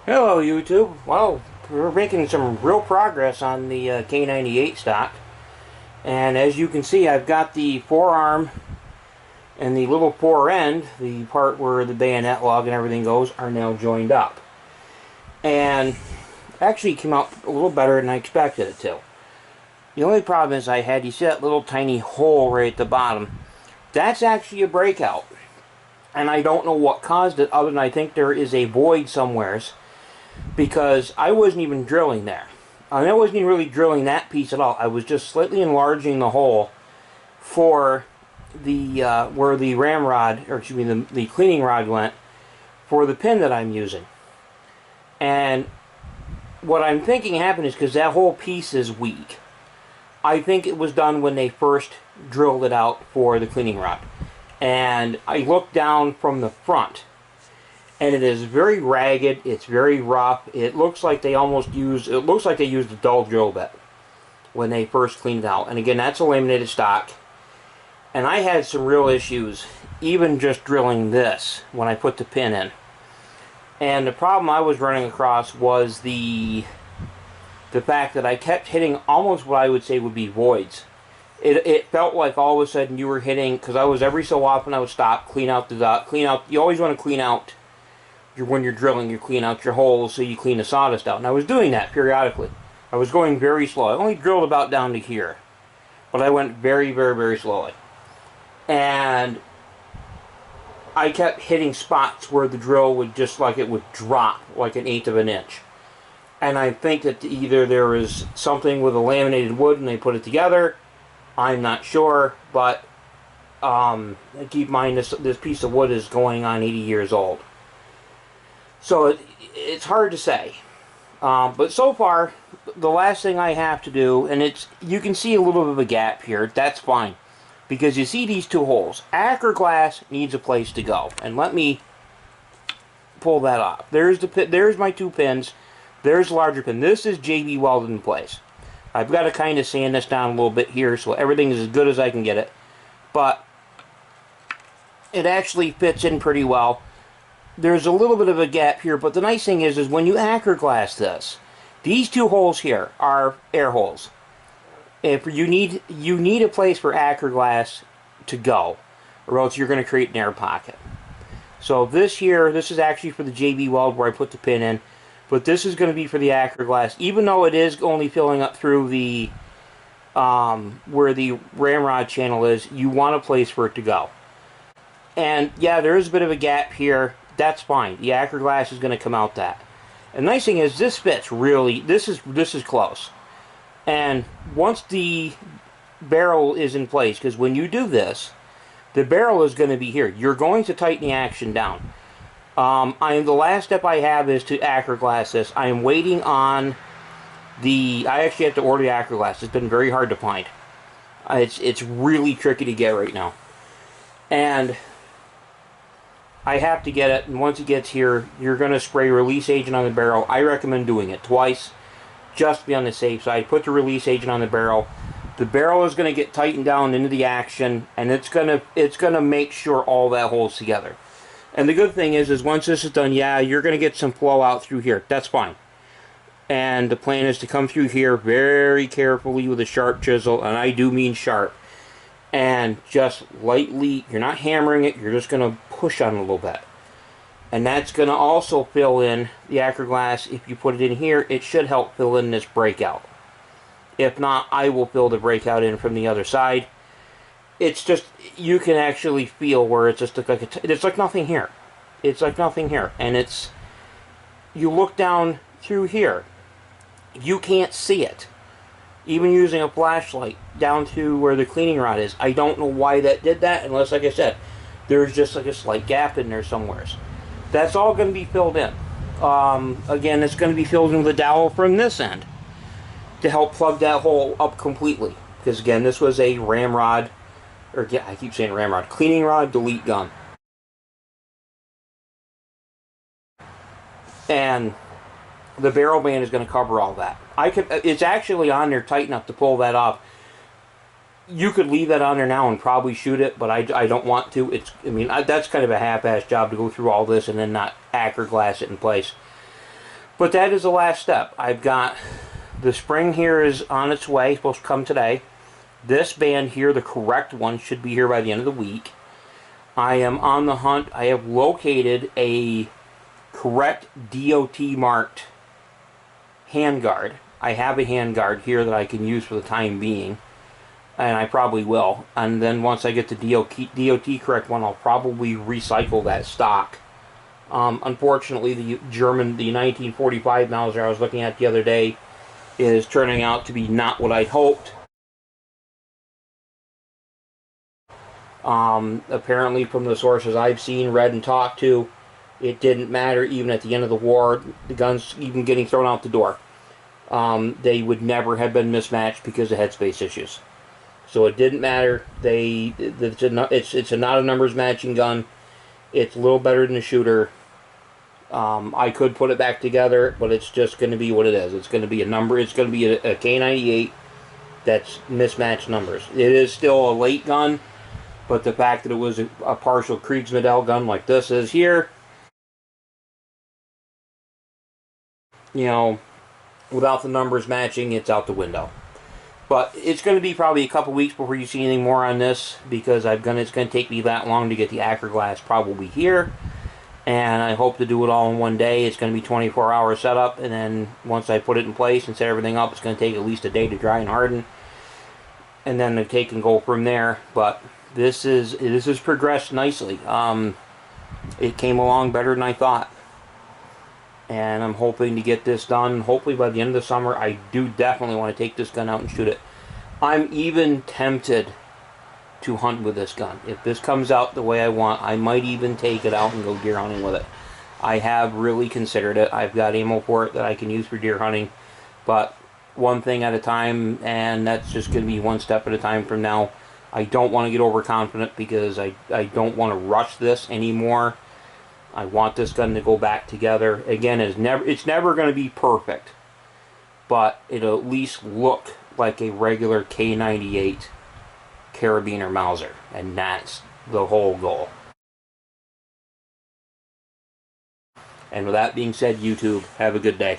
Hello YouTube. Well, we're making some real progress on the K98 stock, and as you can see, I've got the forearm and the little fore end, the part where the bayonet lug and everything goes, are now joined up, and actually came out a little better than I expected it to. The only problem is you see that little tiny hole right at the bottom. That's actually a breakout, and I don't know what caused it, other than I think there is a void somewheres, because I wasn't even drilling there. I wasn't even really drilling that piece at all. I was just slightly enlarging the hole for the where the ramrod, or excuse me, the cleaning rod went for the pin that I'm using. And what I'm thinking happened is because that whole piece is weak. I think it was done when they first drilled it out for the cleaning rod. And I looked down from the front, and it is very ragged, it's very rough. It looks like they used a dull drill bit when they first cleaned it out. And again, that's a laminated stock. And I had some real issues even just drilling this when I put the pin in. And the problem I was running across was the fact that I kept hitting almost what I would say would be voids. It felt like all of a sudden you were hitting, because I was every so often I would stop, clean out. You always want to clean out when you're drilling, you clean out your holes, so you clean the sawdust out. And I was doing that periodically. I was going very slow. I only drilled about down to here, but I went very, very, very slowly. And I kept hitting spots where the drill would it would drop like 1/8 of an inch. And I think that either there was something with a laminated wood and they put it together. I'm not sure, but keep in mind this piece of wood is going on 80 years old. So it's hard to say. But so far, the last thing I have to do, and you can see a little bit of a gap here, that's fine. Because you see these two holes. Acraglas needs a place to go. And let me pull that off. There's my two pins. There's the larger pin. This is JB Welded in place. I've got to kind of sand this down a little bit here so everything is as good as I can get it. But it actually fits in pretty well. There's a little bit of a gap here, but the nice thing is when you Acraglas this, these two holes here are air holes. If you need a place for Acraglas to go, or else you're going to create an air pocket. So this is actually for the JB Weld where I put the pin in, but this is going to be for the Acraglas, even though it is only filling up through the where the ramrod channel is. You want a place for it to go. And yeah, there is a bit of a gap here. That's fine. The Acraglas is going to come out that. And the nice thing is this fits really. This is close. And once the barrel is in place, because when you do this, the barrel is going to be here. You're going to tighten the action down. The last step I have is to Acraglas this. I am waiting on I actually have to order the Acraglas. It's been very hard to find. It's really tricky to get right now. And I have to get it, and once it gets here, you're going to spray release agent on the barrel. I recommend doing it twice, just to be on the safe side. Put the release agent on the barrel. The barrel is going to get tightened down into the action, and it's going to make sure all that holds together. And the good thing is once this is done, yeah, you're going to get some flow out through here. That's fine. And the plan is to come through here very carefully with a sharp chisel, and I do mean sharp. And just lightly, you're not hammering it, you're just going to push on it a little bit. And that's going to also fill in the Acraglas. If you put it in here, it should help fill in this breakout. If not, I will fill the breakout in from the other side. It's just, you can actually feel where it's just it's like nothing here. It's like nothing here. And you look down through here, you can't see it. Even using a flashlight down to where the cleaning rod is. I don't know why that did that, unless, like I said, there's just like a slight gap in there somewhere. That's all going to be filled in. Again, it's going to be filled in with a dowel from this end to help plug that hole up completely. Because again, this was a ramrod, or yeah, I keep saying ramrod, cleaning rod delete gun. And the barrel band is going to cover all that. It's actually on there tight enough to pull that off. You could leave that on there now and probably shoot it, but I don't want to. That's kind of a half-assed job to go through all this and then not Acraglas it in place. But that is the last step. I've got the spring here is on its way, supposed to come today. This band here, the correct one, should be here by the end of the week. I am on the hunt. I have located a correct DOT marked handguard. I have a handguard here that I can use for the time being, and I probably will. And then once I get the DOT correct one, I'll probably recycle that stock. Unfortunately, the 1945 Mauser I was looking at the other day is turning out to be not what I'd hoped. Apparently, from the sources I've seen, read, and talked to, it didn't matter even at the end of the war, the guns even getting thrown out the door. They would never have been mismatched because of headspace issues. So it didn't matter. It's not a numbers matching gun. It's a little better than a shooter. I could put it back together, but it's just going to be what it is. It's going to be a number. It's going to be a K98 that's mismatched numbers. It is still a late gun, but the fact that it was a partial Kriegsmodell gun like this is here, you know, without the numbers matching, it's out the window. But it's going to be probably a couple weeks before you see anything more on this, because it's going to take me that long to get the Acraglas probably here. And I hope to do it all in one day. It's going to be 24-hour setup, and then once I put it in place and set everything up, it's going to take at least a day to dry and harden, and then to take and go from there. But this has progressed nicely. It came along better than I thought, and I'm hoping to get this done. Hopefully by the end of the summer. I do definitely want to take this gun out and shoot it. I'm even tempted to hunt with this gun. If this comes out the way I want, I might even take it out and go deer hunting with it. I have really considered it. I've got ammo for it that I can use for deer hunting, but one thing at a time, and that's just going to be one step at a time from now. I don't want to get overconfident because I don't want to rush this anymore. I want this gun to go back together. Again, it's never going to be perfect, but it'll at least look like a regular K98 Karabiner Mauser, and that's the whole goal. And with that being said, YouTube, have a good day.